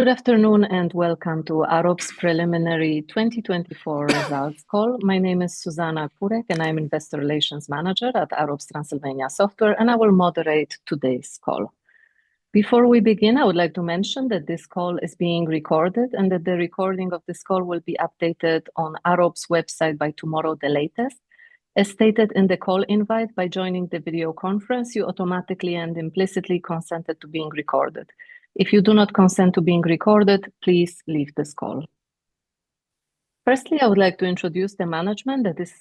Good afternoon and welcome to AROBS preliminary 2024 results call. My name is Zuzanna Kurek and I'm Investor Relations Manager at AROBS Transylvania Software, and I will moderate today's call. Before we begin, I would like to mention that this call is being recorded and that the recording of this call will be updated on AROBS website by tomorrow the latest. As stated in the call invite, by joining the video conference, you automatically and implicitly consented to being recorded. If you do not consent to being recorded, please leave this call. Firstly, I would like to introduce the management that is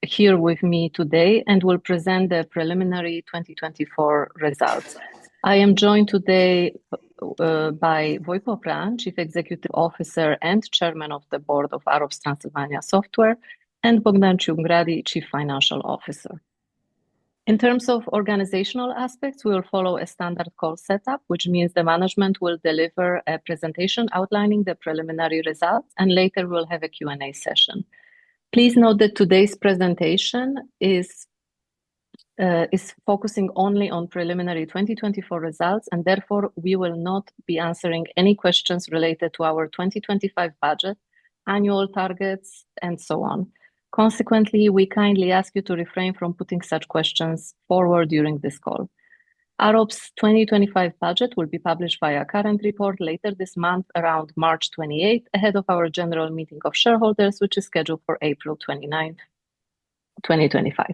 here with me today and will present the preliminary 2024 results. I am joined today by Wojciech Pran, Chief Executive Officer and Chairman of the Board of AROBS Transylvania Software, and Bogdan Ciugradi, Chief Financial Officer. In terms of organizational aspects, we will follow a standard call setup, which means the management will deliver a presentation outlining the preliminary results, and later we'll have a Q&A session. Please note that today's presentation is focusing only on preliminary 2024 results, and therefore we will not be answering any questions related to our 2025 budget, annual targets, and so on. Consequently, we kindly ask you to refrain from putting such questions forward during this call. AROBS 2025 budget will be published via current report later this month around March 28, ahead of our general meeting of shareholders, which is scheduled for April 29, 2025.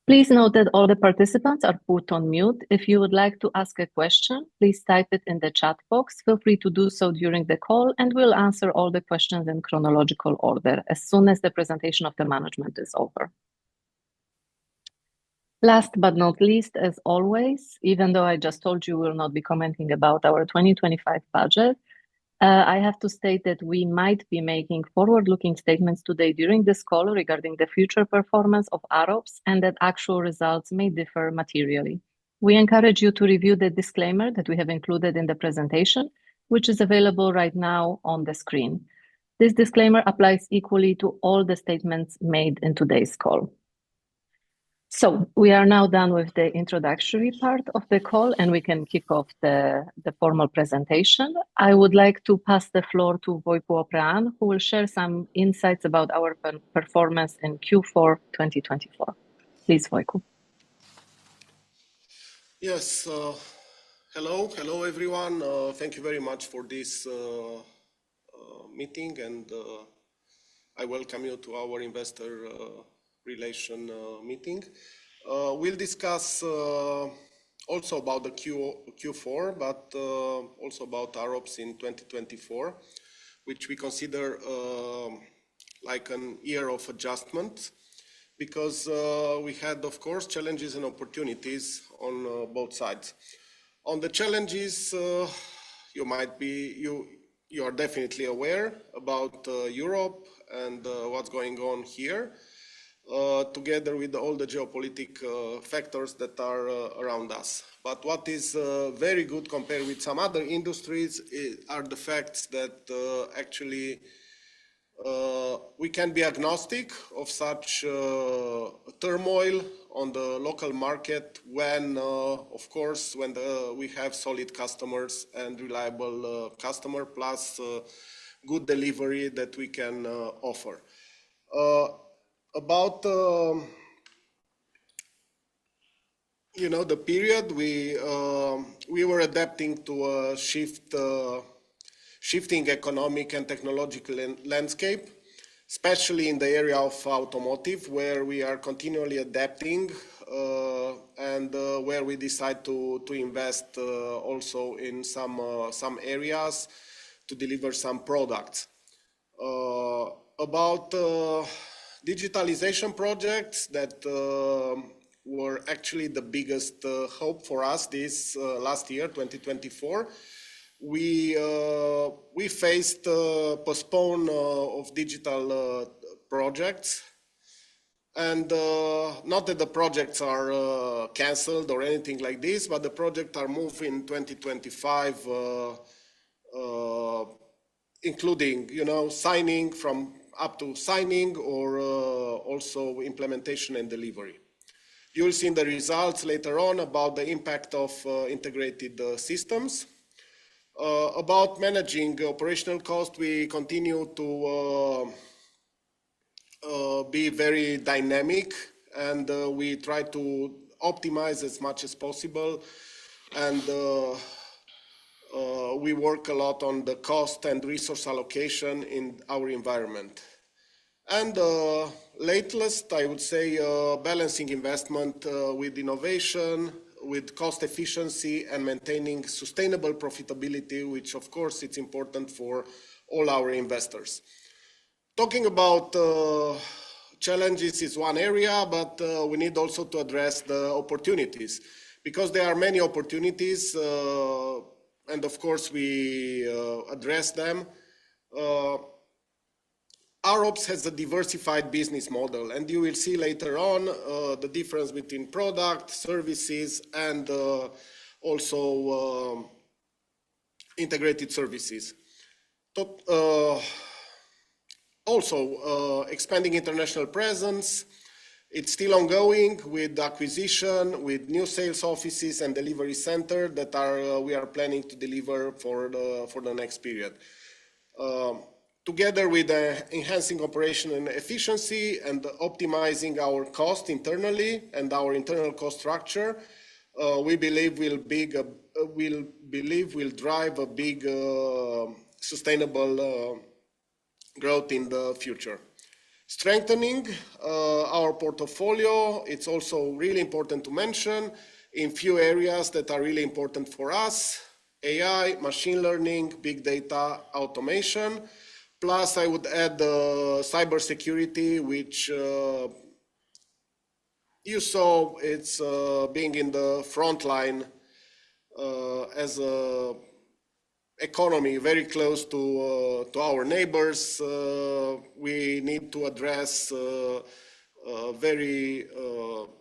Please note that all the participants are put on mute. If you would like to ask a question, please type it in the chat box. Feel free to do so during the call, and we'll answer all the questions in chronological order as soon as the presentation of the management is over. Last but not least, as always, even though I just told you we'll not be commenting about our 2025 budget, I have to state that we might be making forward-looking statements today during this call regarding the future performance of AROBS and that actual results may differ materially. We encourage you to review the disclaimer that we have included in the presentation, which is available right now on the screen. This disclaimer applies equally to all the statements made in today's call. So we are now done with the introductory part of the call and we can kick off the formal presentation. I would like to pass the floor to Wojciech Pran, who will share some insights about our performance in Q4 2024. Please, Wojciech. Yes, hello everyone. Thank you very much for this meeting, and I welcome you to our investor relation meeting. We'll discuss also about the Q4, but also about AROBS in 2024, which we consider like an year of adjustment, because we had, of course, challenges and opportunities on both sides. On the challenges, you are definitely aware about Europe and what's going on here. Together with all the geopolitical factors that are around us. But what is very good compared with some other industries are the facts that actually we can be agnostic of such turmoil on the local market when, of course, when we have solid customers and reliable customer plus good delivery that we can offer. About the period, we were adapting to a shifting economic and technological landscape, especially in the area of automotive, where we are continually adapting and where we decide to invest also in some areas to deliver some products. About digitalization projects that were actually the biggest hope for us this last year, 2024. We faced postpone of digital projects, and not that the projects are cancelled or anything like this, but the projects are moved in 2025, including signing from up to signing or also implementation and delivery. You will see in the results later on about the impact of integrated systems. About managing operational cost, we continue to be very dynamic, and we try to optimize as much as possible, and we work a lot on the cost and resource allocation in our environment. And latest, I would say, balancing investment with innovation, with cost efficiency, and maintaining sustainable profitability, which of course it's important for all our investors. Talking about challenges is one area, but we need also to address the opportunities, because there are many opportunities, and of course we address them. AROBS has a diversified business model, and you will see later on the difference between product, services, and also integrated services. Also, expanding international presence. It's still ongoing with acquisition, with new sales offices and delivery center that we are planning to deliver for the next period. Together with enhancing operational efficiency and optimizing our cost internally and our internal cost structure, we believe will drive a big sustainable growth in the future. Strengthening our portfolio, it's also really important to mention in few areas that are really important for us: AI, machine learning, big data, automation. Plus, I would add cybersecurity, which you saw it's being in the front line as a economy very close to our neighbors. We need to address very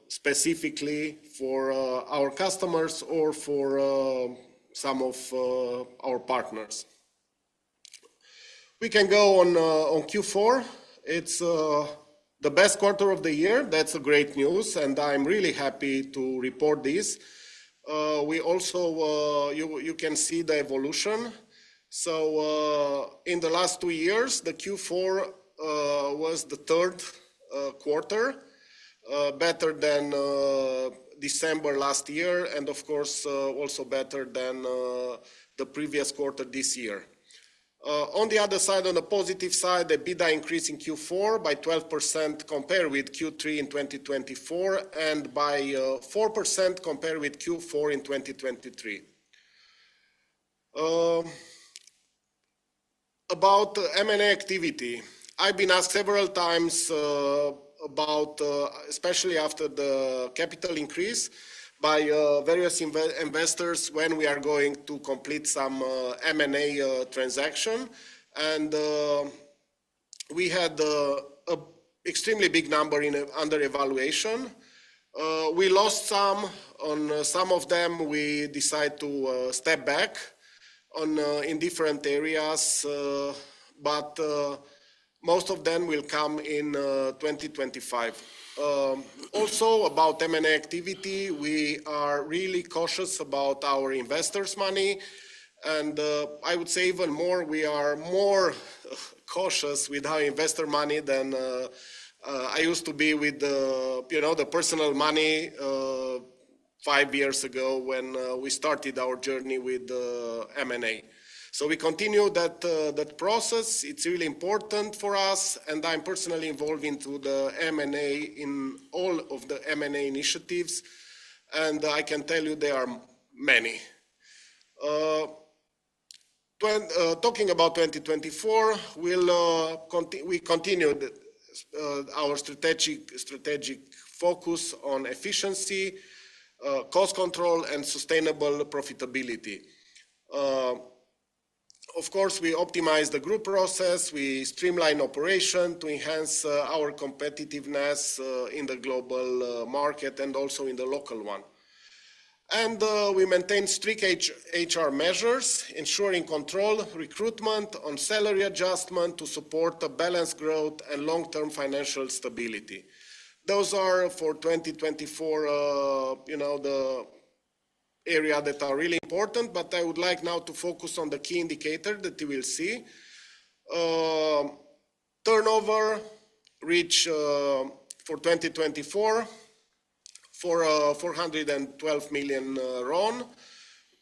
specifically for our customers or for some of our partners. We can go on Q4. It's the best quarter of the year. That's a great news, and I'm really happy to report this. We also, you can see the evolution. So in the last 2 years, the Q4 was the third quarter, better than December last year, and of course also better than the previous quarter this year. On the other side, on the positive side, the EBITDA increased in Q4 by 12% compared with Q3 in 2024 and by 4% compared with Q4 in 2023. About M&A activity, I've been asked several times about, especially after the capital increase, by various investors when we are going to complete some M&A transaction, and we had an extremely big number under evaluation. We lost some. On some of them we decided to step back in different areas, but most of them will come in 2025. Also about M&A activity, we are really cautious about our investors' money, and I would say even more, we are more cautious with our investor money than I used to be with the personal money 5 years ago when we started our journey with M&A. So we continue that process. It's really important for us, and I'm personally involved into the M&A in all of the M&A initiatives, and I can tell you there are many. Talking about 2024, we continued our strategic focus on efficiency, cost control, and sustainable profitability. Of course, we optimize the group process, we streamline operation to enhance our competitiveness in the global market and also in the local one. And we maintain strict HR measures, ensuring control, recruitment, on salary adjustment to support a balanced growth and long-term financial stability. Those are for 2024, the area that are really important, but I would like now to focus on the key indicator that you will see. Turnover reach for 2024 for 412 million RON,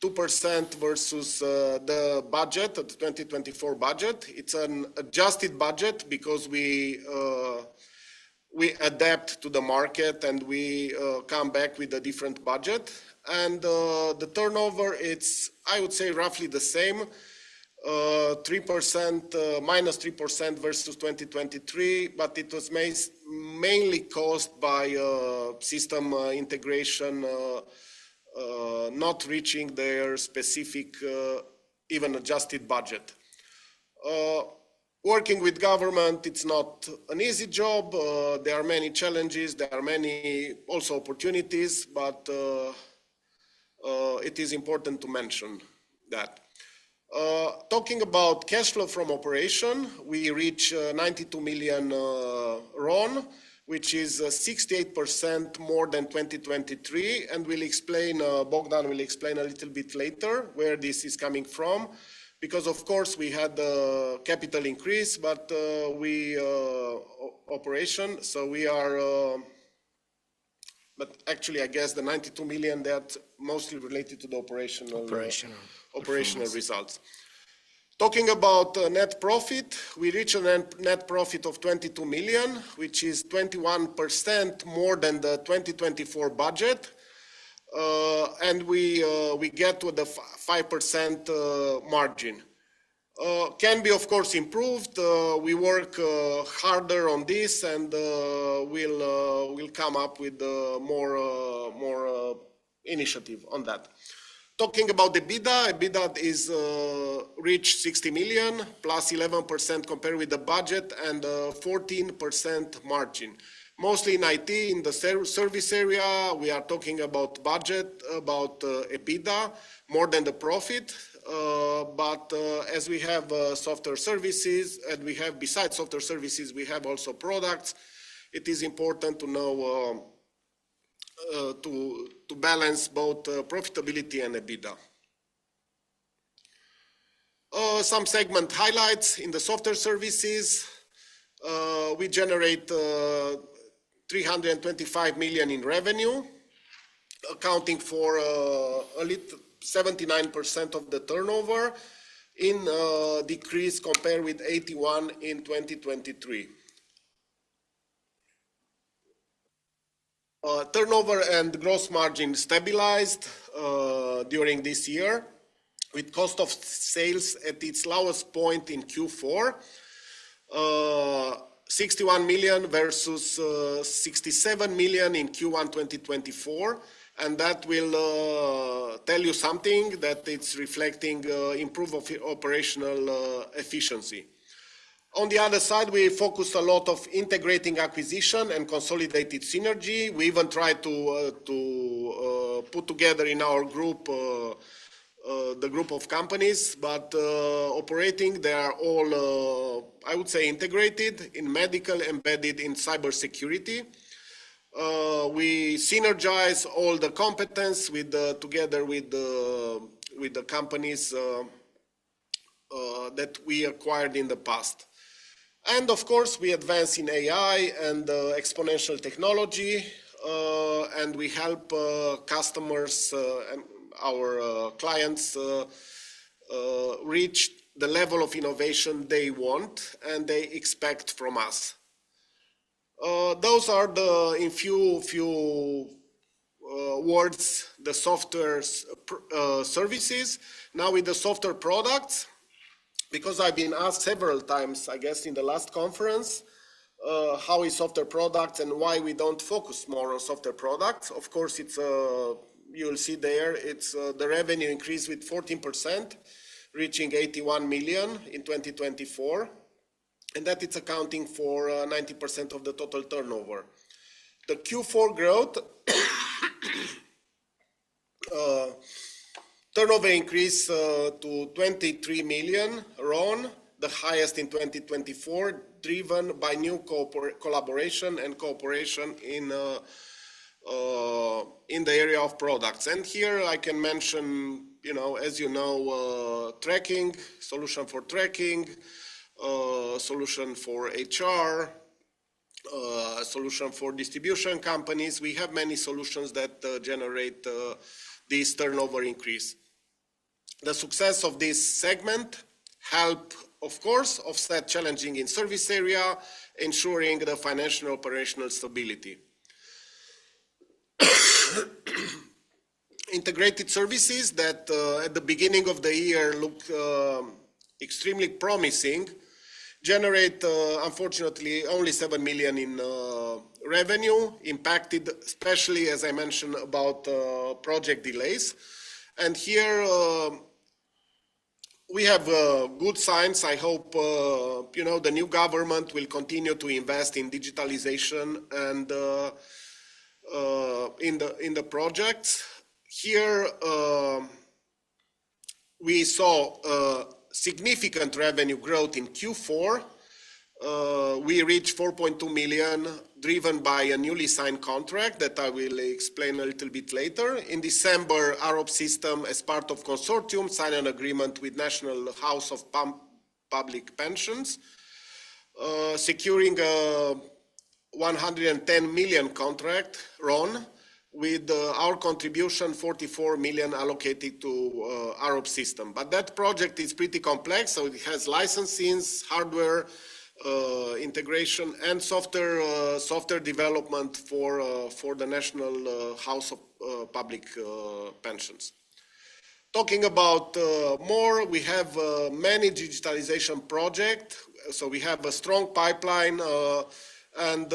2% versus the budget, the 2024 budget. It's an adjusted budget because we adapt to the market and we come back with a different budget. And the turnover, it's, I would say, roughly the same, 3%, minus 3% versus 2023, but it was mainly caused by system integration not reaching their specific, even adjusted budget. Working with government, it's not an easy job. There are many challenges, there are many also opportunities, but it is important to mention that. Talking about cash flow from operation, we reach 92 million RON, which is 68% more than 2023, and we'll explain, Bogdan will explain a little bit later where this is coming from, because of course we had the capital increase, but operation, so we are, but actually I guess the 92 million, that's mostly related to the operational results. Talking about net profit, we reach a net profit of 22 million, which is 21% more than the 2024 budget. And we get to the 5% margin. Can be, of course, improved. We work harder on this, and we'll come up with more initiative on that. Talking about the EBITDA is reached 60 million, plus 11% compared with the budget, and 14% margin. Mostly in IT, in the service area, we are talking about budget, about EBITDA, more than the profit. But as we have software services, and we have, besides software services, we have also products, it is important to know to balance both profitability and EBITDA. Some segment highlights in the software services. We generate 325 million in revenue, accounting for 79% of the turnover, in decrease compared with 81 in 2023. Turnover and gross margin stabilized during this year, with cost of sales at its lowest point in Q4, 61 million versus 67 million in Q1 2024, and that will tell you something, that it's reflecting improved operational efficiency. On the other side, we focused a lot of integrating acquisition and consolidated synergy. We even tried to put together in our group the group of companies, but operating, they are all, I would say, integrated in medical, embedded in cybersecurity. We synergize all the competence with together with the companies that we acquired in the past. And of course, we advance in AI and exponential technology, and we help customers and our clients reach the level of innovation they want and they expect from us. Those are the, in few words, the software services. Now with the software products, because I've been asked several times, I guess in the last conference, how is software products and why we don't focus more on software products. Of course, it's you'll see there, it's the revenue increased with 14%, reaching 81 million in 2024, and that it's accounting for 90% of the total turnover. The Q4 growth, turnover increased to 23 million RON, the highest in 2024, driven by new collaboration and cooperation in in the area of products. And here I can mention, as you know, tracking, solution for tracking, solution for HR, solution for distribution companies. We have many solutions that generate this turnover increase. The success of this segment help, of course, offset challenging in service area, ensuring the financial and operational stability. Integrated services that at the beginning of the year looked extremely promising generate, unfortunately, only 7 million in revenue, impacted especially, as I mentioned, about project delays. And here we have good signs. I hope the new government will continue to invest in digitalization and in the projects. Here we saw significant revenue growth in Q4. We reached 4.2 million, driven by a newly signed contract that I will explain a little bit later. In December, AROBS system, as part of consortium, signed an agreement with National House of Public Pensions, securing a 110 million contract, RON, with our contribution 44 million allocated to AROBS system. But that project is pretty complex, so it has licenses, hardware, integration, and software development for the National House of Public Pensions. Talking about more, we have many digitalization projects, so we have a strong pipeline, and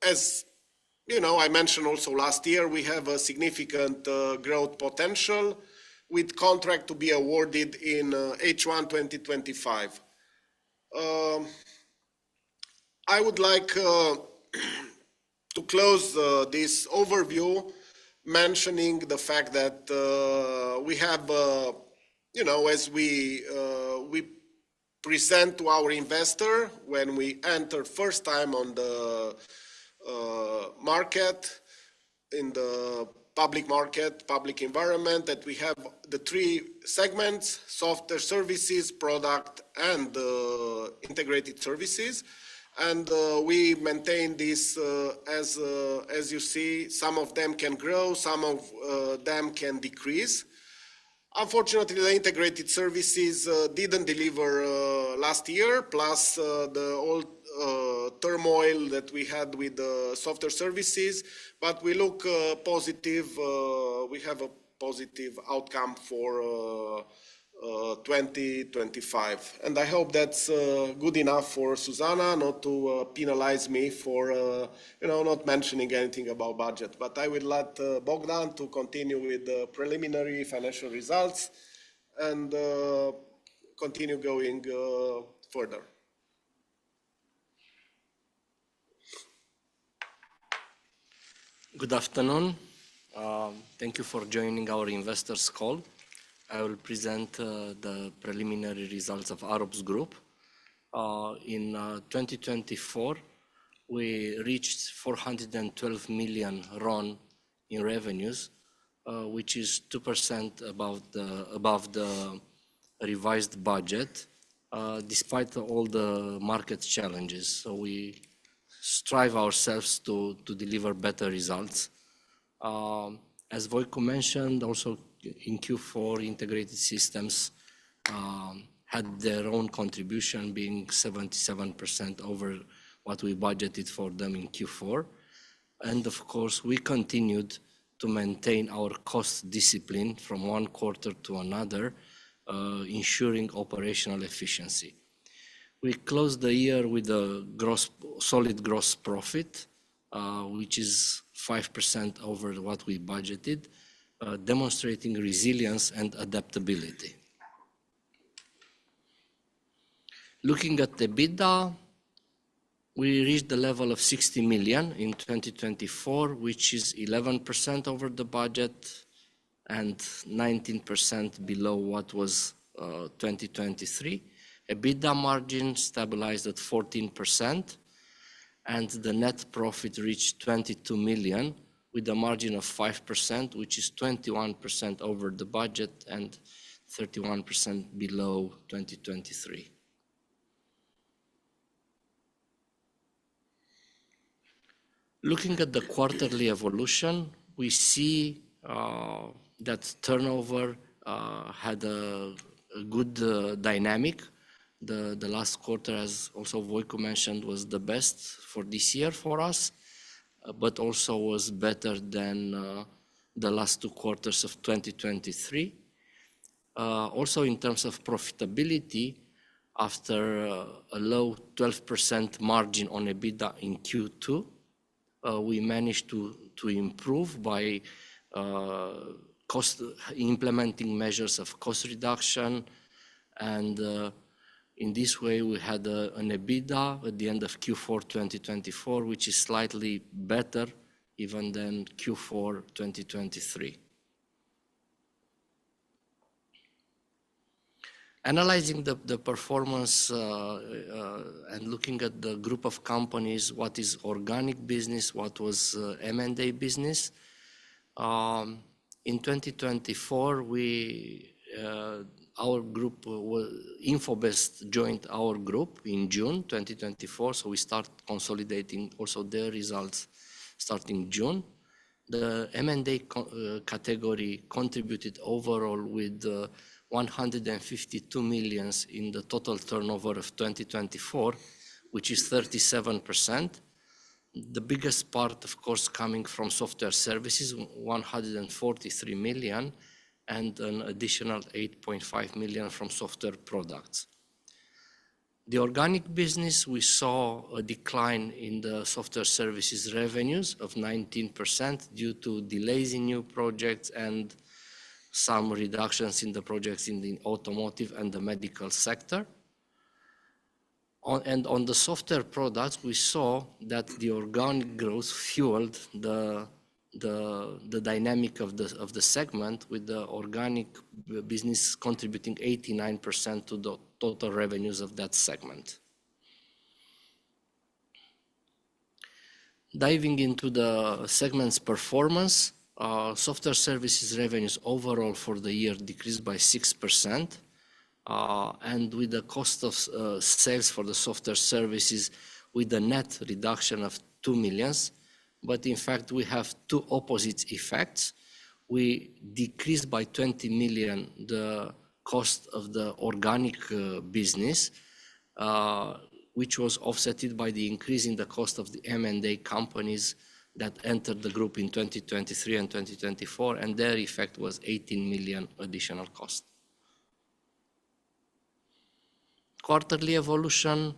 as I mentioned also last year, we have a significant growth potential with contract to be awarded in H1 2025. I would like to close this overview mentioning the fact that we have, as we present to our investor when we enter first time on the market, in the public market, public environment, that we have the three segments: software services, product, and integrated services. And we maintain this as you see, some of them can grow, some of them can decrease. Unfortunately, the integrated services didn't deliver last year, plus the old turmoil that we had with the software services, but we look positive. We have a positive outcome for 2025, and I hope that's good enough for Susanna not to penalize me for not mentioning anything about budget. But I will let Bogdan to continue with the preliminary financial results and continue going further. Good afternoon. Thank you for joining our investors call. I will present the preliminary results of AROBS Group. In 2024, we reached 412 million RON in revenues, which is 2% above the revised budget, despite all the market challenges. So we strive ourselves to deliver better results. As Voicu mentioned, also in Q4, integrated systems had their own contribution, being 77% over what we budgeted for them in Q4. And of course, we continued to maintain our cost discipline from one quarter to another, ensuring operational efficiency. We closed the year with a solid gross profit, which is 5% over what we budgeted, demonstrating resilience and adaptability. Looking at the EBITDA, we reached the level of 60 million in 2024, which is 11% over the budget and 19% below what was 2023. EBITDA margin stabilized at 14%, and the net profit reached 22 million, with a margin of 5%, which is 21% over the budget and 31% below 2023. Looking at the quarterly evolution, we see that turnover had a good dynamic. The last quarter, as also Voicu mentioned, was the best for this year for us, but also was better than the last 2 quarters of 2023. Also in terms of profitability, after a low 12% margin on EBITDA in Q2, we managed to improve by implementing measures of cost reduction, and in this way we had an EBITDA at the end of Q4 2024, which is slightly better even than Q4 2023. Analyzing the performance and looking at the group of companies, what is organic business, what was M&A business. In 2024, our group, Infobest, joined our group in June 2024, so we start consolidating also their results starting June. The M&A category contributed overall with 152 million in the total turnover of 2024, which is 37%. The biggest part, of course, coming from software services, 143 million, and an additional 8.5 million from software products. The organic business, we saw a decline in the software services revenues of 19% due to delays in new projects and some reductions in the projects in the automotive and the medical sector. On the software products, we saw that the organic growth fueled the dynamic of the segment, with the organic business contributing 89% to the total revenues of that segment. Diving into the segment's performance, software services revenues overall for the year decreased by 6%, and with the cost of sales for the software services with a net reduction of 2 million. But in fact, we have 2 opposite effects. We decreased by 20 million the cost of the organic business, which was offset by the increase in the cost of the M&A companies that entered the group in 2023 and 2024, and their effect was 18 million additional cost. Quarterly evolution,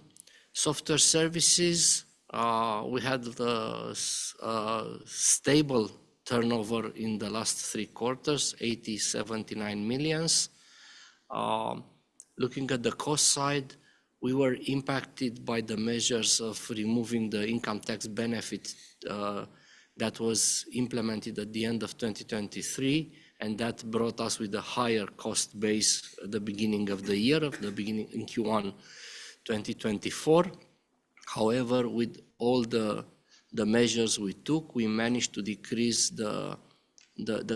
software services, we had the stable turnover in the last 3 quarters, 79 million. Looking at the cost side, we were impacted by the measures of removing the income tax benefit that was implemented at the end of 2023, and that brought us with a higher cost base at the beginning of the year, in Q1 2024. However, with all the measures we took, we managed to decrease the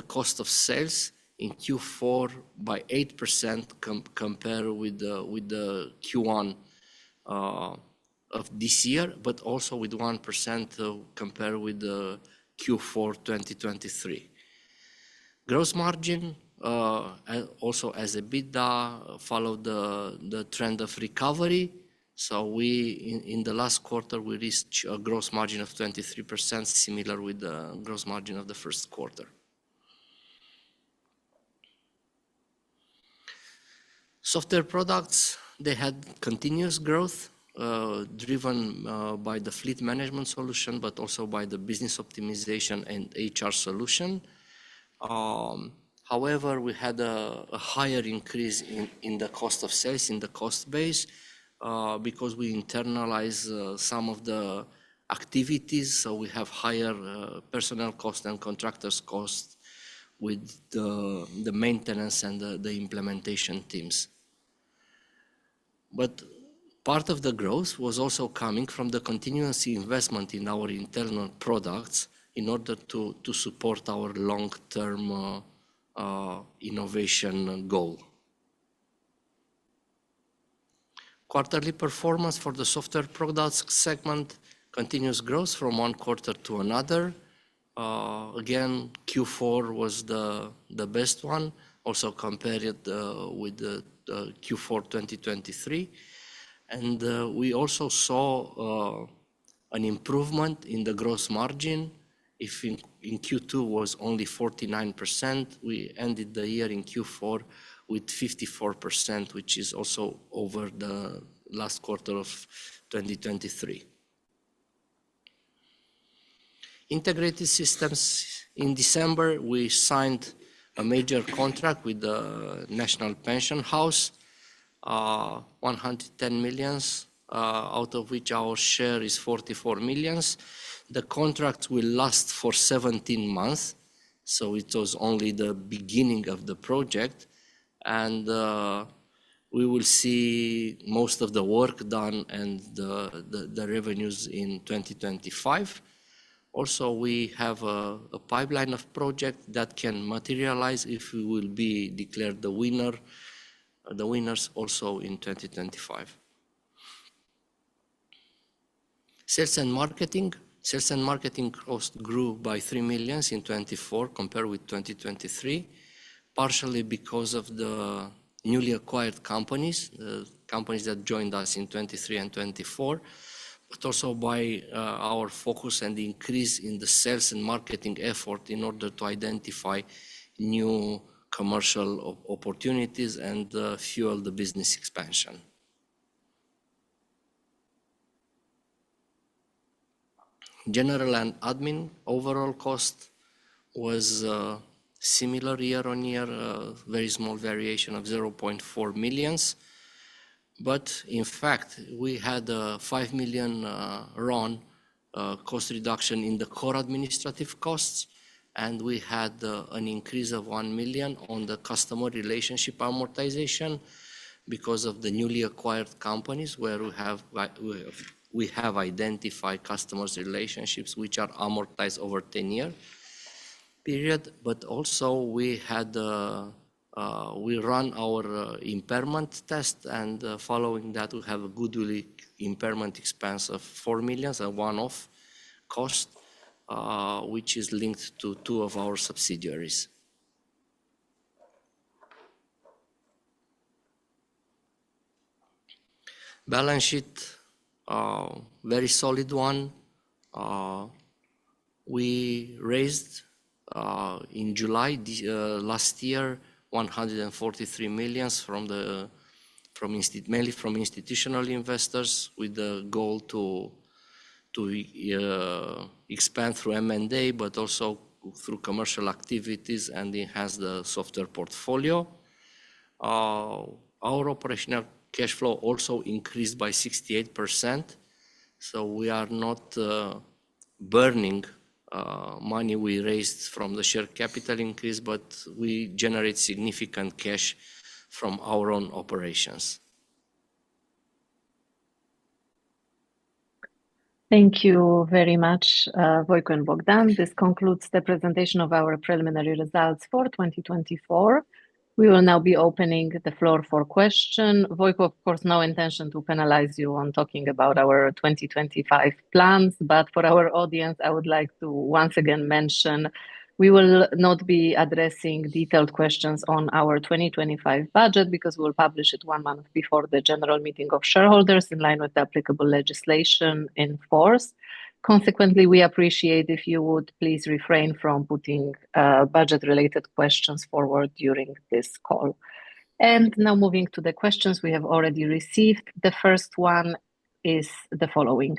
cost of sales in Q4 by 8% compared with the Q1 of this year, but also with 1% compared with the Q4 2023. Gross margin, also as EBITDA, followed the trend of recovery. So in the last quarter, we reached a gross margin of 23%, similar with the gross margin of the first quarter. Software products, they had continuous growth, driven by the fleet management solution, but also by the business optimization and HR solution. However, we had a higher increase in the cost of sales, in the cost base, because we internalize some of the activities, so we have higher personnel cost and contractors cost with the maintenance and the implementation teams. But part of the growth was also coming from the continuous investment in our internal products in order to support our long-term innovation goal. Quarterly performance for the software products segment continues growth from one quarter to another. Again, Q4 was the best one, also compared with the Q4 2023. And we also saw an improvement in the gross margin. If in Q2 was only 49%, we ended the year in Q4 with 54%, which is also over the last quarter of 2023. Integrated systems. In December, we signed a major contract with the National Pension House, 110 million, out of which our share is 44 million. The contract will last for 17 months, so it was only the beginning of the project, and we will see most of the work done and the revenues in 2025. Also, we have a pipeline of projects that can materialize if we will be declared the winners also in 2025. Sales and marketing. Sales and marketing cost grew by 3 million in 2024 compared with 2023, partially because of the newly acquired companies, companies that joined us in 2023 and 2024, but also by our focus and the increase in the sales and marketing effort in order to identify new commercial opportunities and fuel the business expansion. General and admin overall cost was similar year on year, very small variation of 0.4 million. But in fact, we had a 5 million RON cost reduction in the core administrative costs, and we had an increase of 1 million on the customer relationship amortization because of the newly acquired companies where we have identified customers' relationships which are amortized over 10-year period. But also we run our impairment test, and following that we have a goodwill impairment expense of 4 million, a one-off cost, which is linked to two of our subsidiaries. Balance sheet, very solid one. We raised in July last year 143 million mainly from institutional investors, with the goal to expand through M&A, but also through commercial activities and enhance the software portfolio. Our operational cash flow also increased by 68%, so we are not burning money we raised from the share capital increase, but we generate significant cash from our own operations. Thank you very much, Voico and Bogdan. This concludes the presentation of our preliminary results for 2024. We will now be opening the floor for questions. Voico, of course, no intention to penalize you on talking about our 2025 plans, but for our audience, I would like to once again mention we will not be addressing detailed questions on our 2025 budget because we'll publish it 1 month before the general meeting of shareholders in line with the applicable legislation in force. Consequently, we appreciate if you would please refrain from putting budget-related questions forward during this call. And now moving to the questions we have already received. The first one is the following.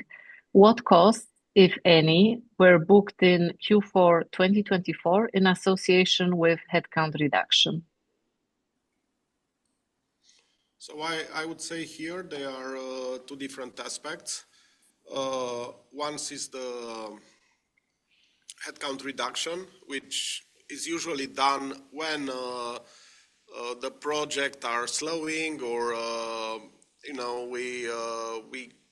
What costs, if any, were booked in Q4 2024 in association with headcount reduction? So I would say here there are two different aspects. One is the headcount reduction, which is usually done when the project are slowing or we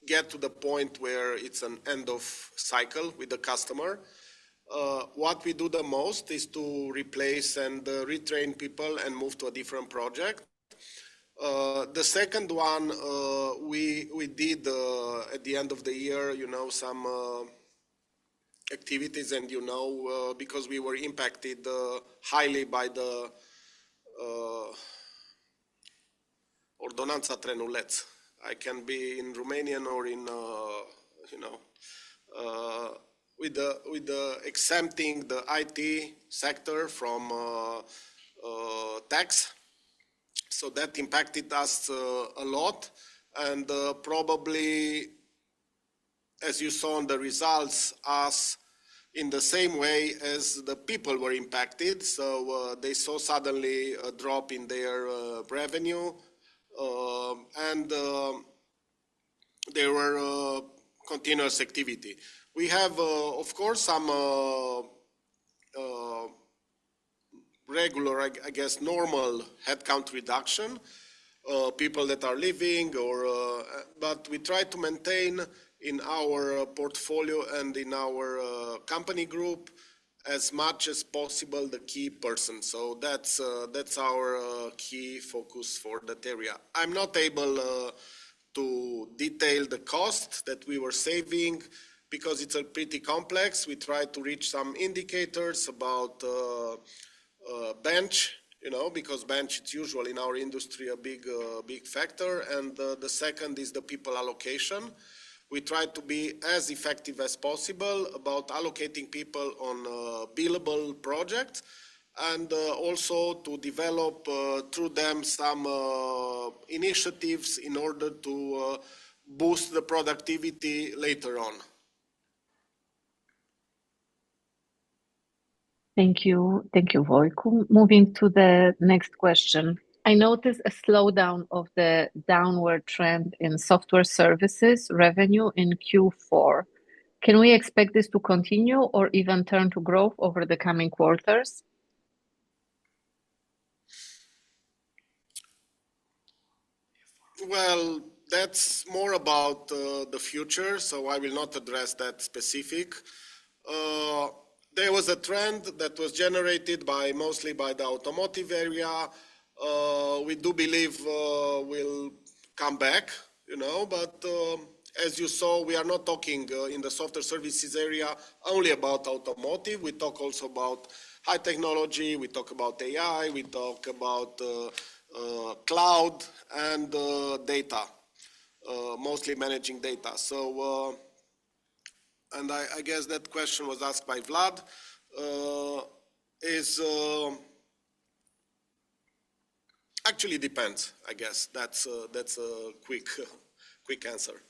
get to the point where it's an end of cycle with the customer. What we do the most is to replace and retrain people and move to a different project. The second one, we did at the end of the year, some activities, and because we were impacted highly by the Ordonanța Trenuleț. I can be in Romanian or in, with the exempting the IT sector from tax. So that impacted us a lot, and probably, as you saw in the results, us in the same way as the people were impacted. So they saw suddenly a drop in their revenue, and there were continuous activity. We have, of course, some regular, I guess, normal headcount reduction, people that are leaving, but we try to maintain in our portfolio and in our company group as much as possible the key person. So that's our key focus for that area. I'm not able to detail the cost that we were saving because it's a pretty complex. We try to reach some indicators about bench, because bench it's usual in our industry a big factor, and the second is the people allocation. We try to be as effective as possible about allocating people on billable projects, and also to develop through them some initiatives in order to boost the productivity later on. Thank you, Voicu. Moving to the next question. I noticed a slowdown of the downward trend in software services revenue in Q4. Can we expect this to continue or even turn to growth over the coming quarters? Well, that's more about the future, so I will not address that specific. There was a trend that was generated mostly by the automotive area. We do believe will come back, but as you saw, we are not talking in the software services area only about automotive. We talk also about high technology, we talk about AI, we talk about cloud and data, mostly managing data. So, and I guess that question was asked by Vlad, actually depends, I guess. That's a quick answer.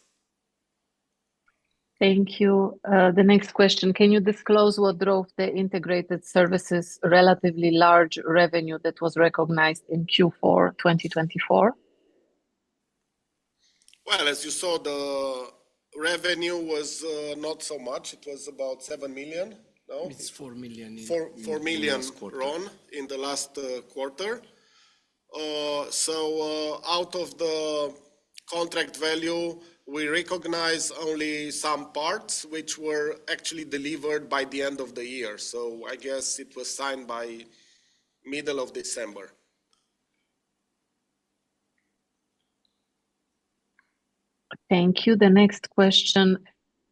Thank you. The next question, can you disclose what drove the integrated services relatively large revenue that was recognized in Q4 2024? Well, as you saw, the revenue was not so much. It was about 7 million. No? It's 4 million. 4 million RON in the last quarter. So out of the contract value, we recognize only some parts which were actually delivered by the end of the year. So I guess it was signed by middle of December. Thank you. The next question,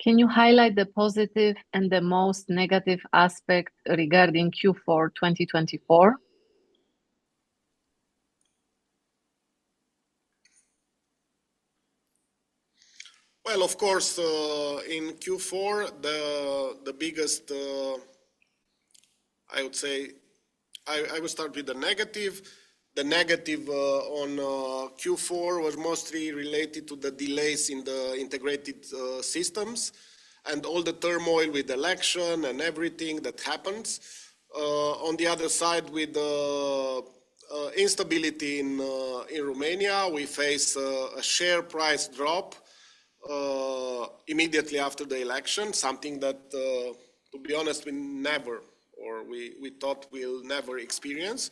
can you highlight the positive and the most negative aspect regarding Q4 2024? Well, of course, in Q4, the biggest, I would say, I will start with the negative. The negative on Q4 was mostly related to the delays in the integrated systems and all the turmoil with election and everything that happens. On the other side, with the instability in Romania, we face a share price drop immediately after the election, something that, to be honest, we thought we'll never experience.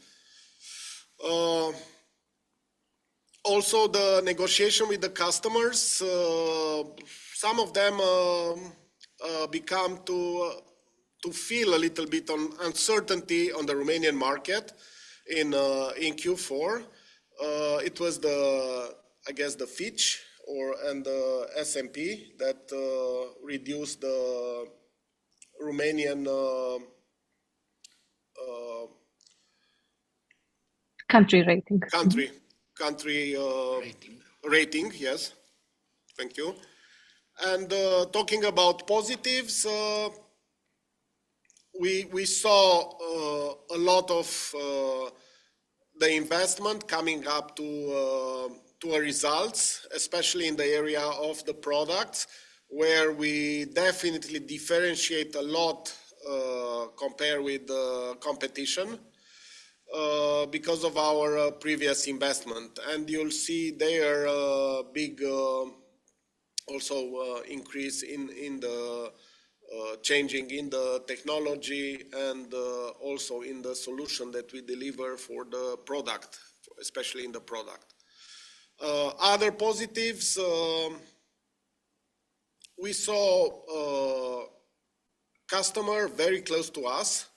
Also, the negotiation with the customers, some of them become to feel a little bit on uncertainty on the Romanian market in Q4. It was I guess the Fitch and the S&P that reduced the Romanian country rating. Country rating, yes. Thank you. And talking about positives, we saw a lot of the investment coming up to our results, especially in the area of the products, where we definitely differentiate a lot compared with the competition because of our previous investment. And you'll see there a big also increase in the changing in the technology and also in the solution that we deliver for the product, especially in the product. Other positives, we saw customer very close to us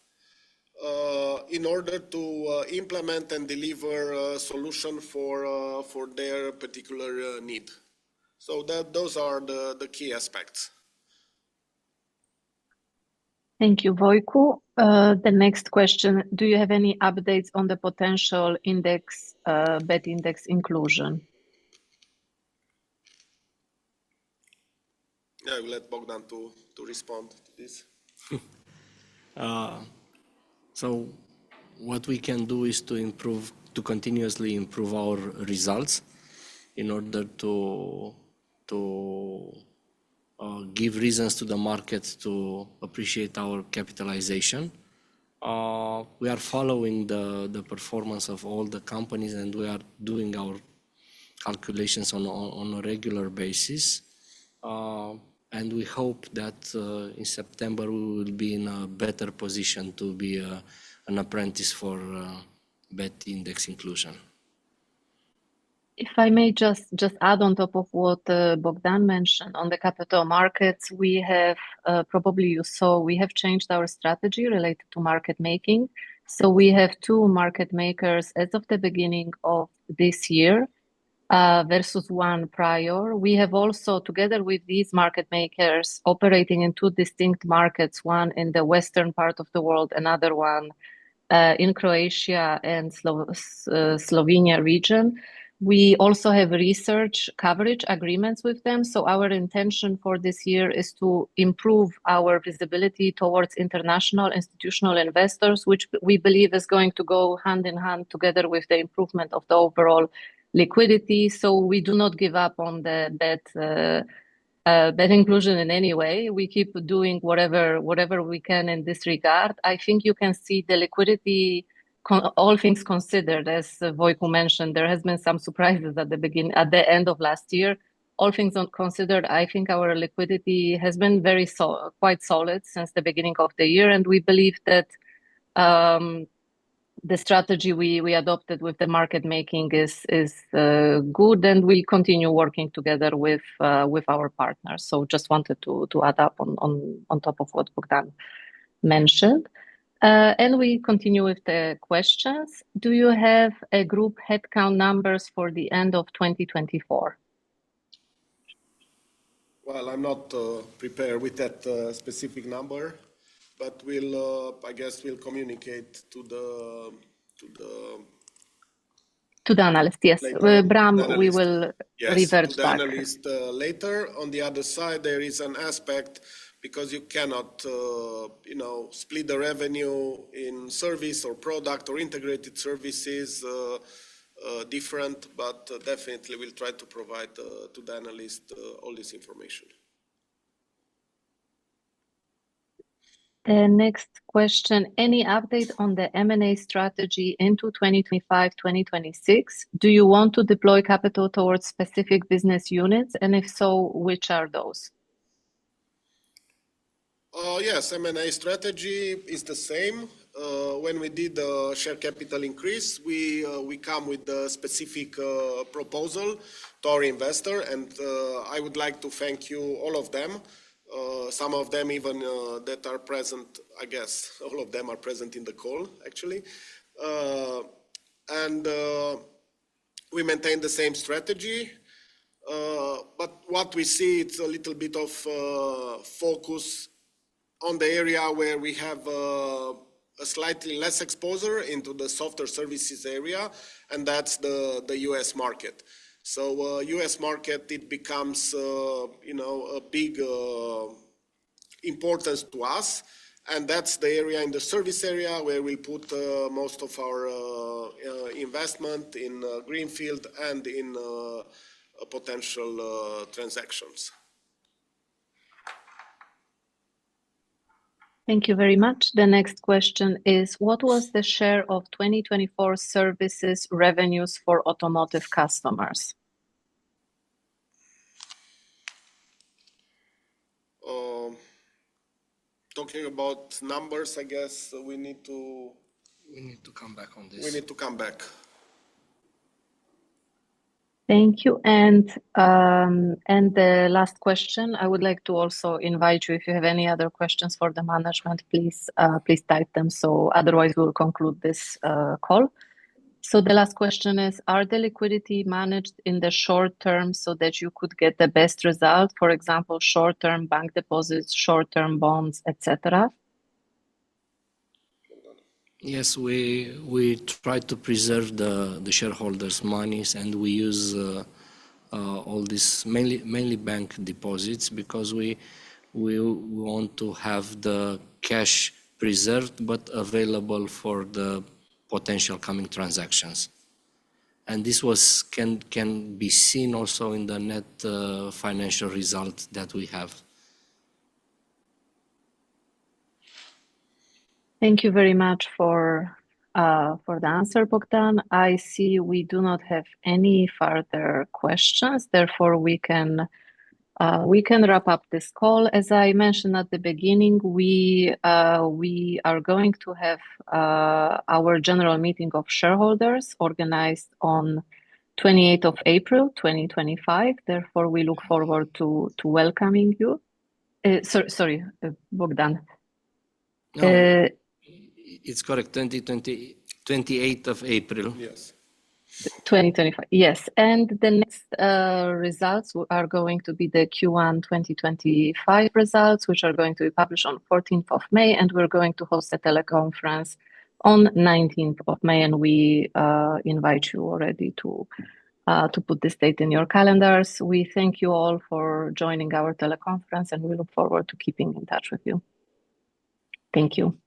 in order to implement and deliver a solution for their particular need. So those are the key aspects. Thank you, Voicu. The next question, do you have any updates on the potential index, bet index inclusion? I will let Bogdan to respond to this. So what we can do is to continuously improve our results in order to give reasons to the market to appreciate our capitalization. We are following the performance of all the companies, and we are doing our calculations on a regular basis. And we hope that in September we will be in a better position to be an apprentice for bet index inclusion. If I may just add on top of what Bogdan mentioned on the capital markets, we have, probably you saw, we have changed our strategy related to market making. So we have 2 market makers as of the beginning of this year versus 1 prior. We have also, together with these market makers, operating in 2 distinct markets, one in the western part of the world, another one in Croatia and Slovenia region. We also have research coverage agreements with them. So our intention for this year is to improve our visibility towards international institutional investors, which we believe is going to go hand in hand together with the improvement of the overall liquidity. So we do not give up on the bet inclusion in any way. We keep doing whatever we can in this regard. I think you can see the liquidity, all things considered, as Voicu mentioned, there has been some surprises at the end of last year. All things considered, I think our liquidity has been quite solid since the beginning of the year, and we believe that the strategy we adopted with the market making is good, and we'll continue working together with our partners. So just wanted to add up on top of what Bogdan mentioned. And we continue with the questions. Do you have a group headcount numbers for the end of 2024? Well, I'm not prepared with that specific number, but I guess we'll communicate to the analyst, yes. Bram, we will revert to the back. analyst later. On the other side, there is an aspect, because you cannot split the revenue in service or product or integrated services different, but definitely we'll try to provide to the analyst all this information. The next question, any update on the M&A strategy into 2025-2026? Do you want to deploy capital towards specific business units? And if so, which are those? Yes, M&A strategy is the same. When we did the share capital increase, we come with a specific proposal to our investor, and I would like to thank you, all of them, Some of them even that are present, I guess, all of them are present in the call, actually. And we maintain the same strategy. But what we see, it's a little bit of focus on the area where we have a slightly less exposure into the software services area, and that's the US market. So US market, it becomes, a big importance to us, and that's the area in the service area where we put most of our investment in greenfield and in potential transactions. Thank you very much. The next question is, what was the share of 2024 services revenues for automotive customers? Talking about numbers, I guess we need to come back on this. We need to come back. Thank you. And the last question, I would like to also invite you, if you have any other questions for the management, please type them. So otherwise we'll conclude this call. So the last question is, are the liquidity managed in the short term so that you could get the best result? For example, short-term bank deposits, short-term bonds, etc. Yes, we try to preserve the shareholders' monies, and we use all this mainly bank deposits because we want to have the cash preserved but available for the potential coming transactions. And this can be seen also in the net financial result that we have. Thank you very much for the answer, Bogdan. I see we do not have any further questions. Therefore, we can wrap up this call. As I mentioned at the beginning, we are going to have our general meeting of shareholders organized on 28th of April, 2025. Therefore, we look forward to welcoming you. Sorry, Bogdan. No, it's correct, 28th of April. Yes. 2025, yes. And the next results are going to be the Q1 2025 results, which are going to be published on 14th of May, and we're going to host a teleconference on 19th of May, and we invite you already to put this date in your calendars. We thank you all for joining our teleconference, and we look forward to keeping in touch with you. Thank you.